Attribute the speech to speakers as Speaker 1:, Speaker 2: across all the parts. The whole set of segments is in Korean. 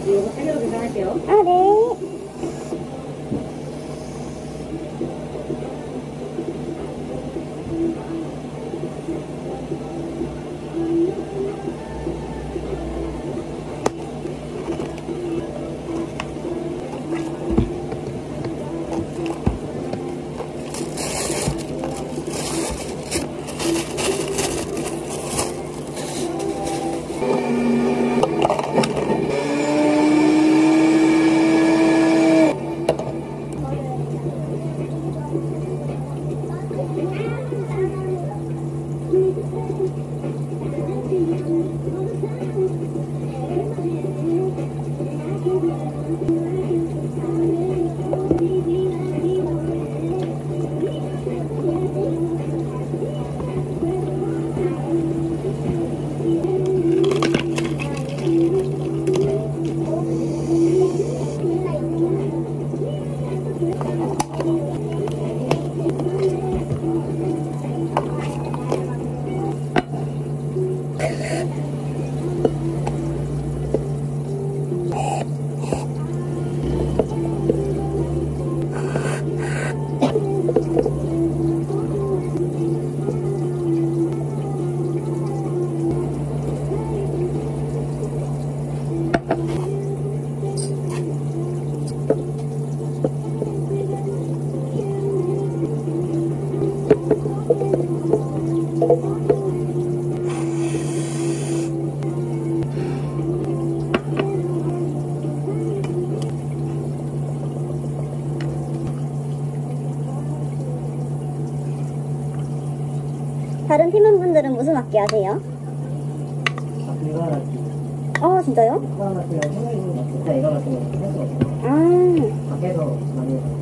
Speaker 1: 이거 살려서 계산할게요.
Speaker 2: 아, 네. 다른 팀원분들은 무슨 악기 하세요? 진짜요?
Speaker 3: 이거 같은 경우는 진짜 이거 같은 경우는 할 수가 없어요.
Speaker 2: 아,
Speaker 3: 밖에서 많이 해요.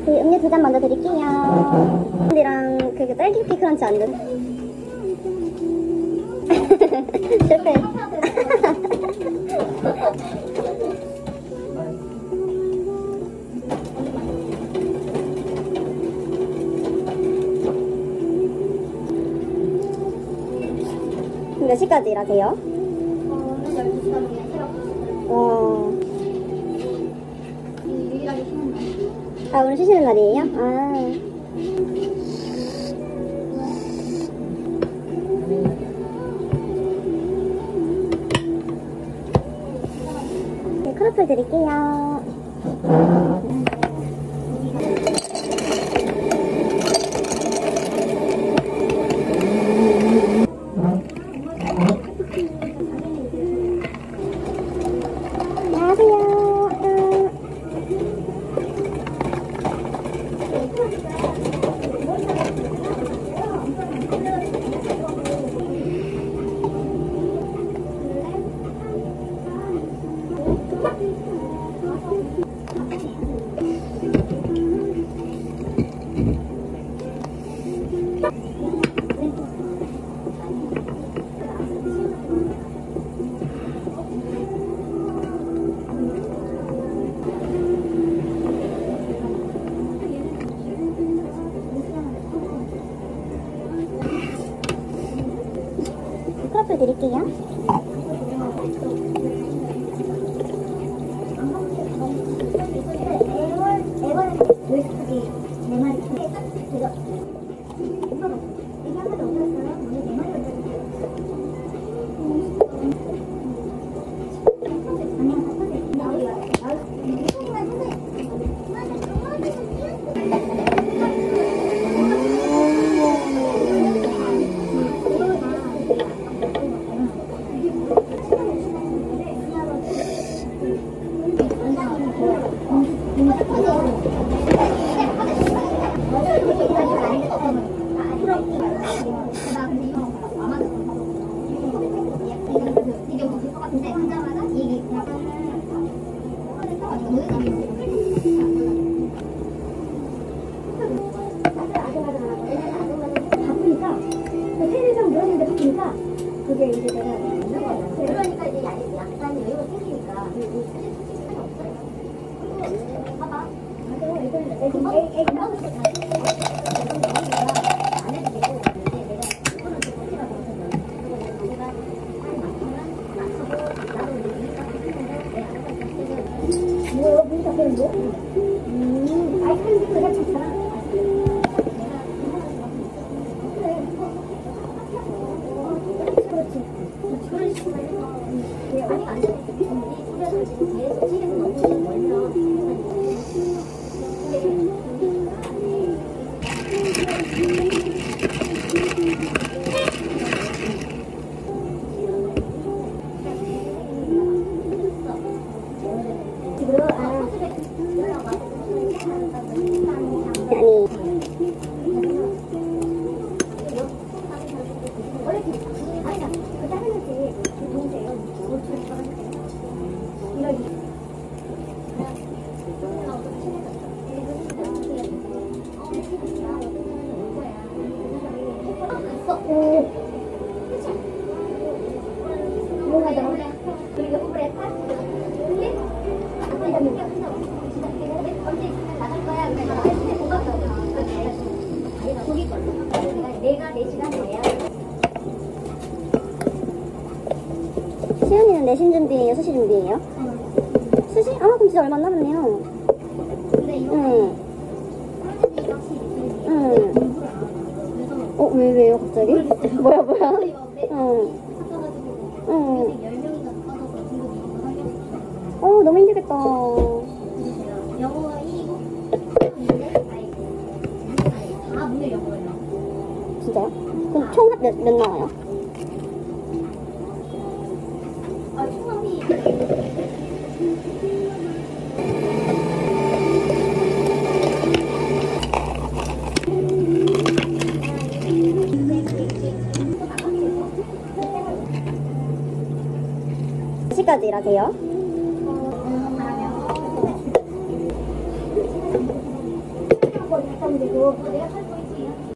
Speaker 2: 음료 2잔 먼저 드릴게요. 이랑 그 딸기 크런치 안 돼. 실패. 몇 시까지 일하세요?
Speaker 4: 오늘 12시간 그냥 싫어.
Speaker 2: 와.
Speaker 4: 유일하게 쉬는 날.
Speaker 2: 아, 오늘 쉬시는 날이에요? 아. 네, 크로플 드릴게요. 크로플 드릴게요.
Speaker 4: 바쁘니까 세례장 물었는데 바쁘니까 그게 이제 내가 그러니까 이제 약간 여유가 생기니까 시간이 없어요. 봐봐. 애기 먹을 때 안 해도 되고 내가 이거는 좀 커피라고 하잖아. 내가 나도 뭐요? 무슨 카페는 뭐? 아이스크림 그냥 좋잖아. 그렇지. 그런 식으로 해서 아니 안 돼. 우리 집에서 계속 집에서 너무 멀면
Speaker 2: 시연이는 내신 준비예요? 수시 준비예요? 수시? 아, 그럼 진짜 얼마 안 남았네요. 응. 응. 왜요, 갑자기? 뭐야? 응. 응. 너무 힘들겠다.
Speaker 4: 영어 1다 문제 영어예요.
Speaker 2: 진짜요? 그럼 총 몇 나와요?
Speaker 4: 총합이
Speaker 2: 몇 시까지 일하세요?
Speaker 4: 바라면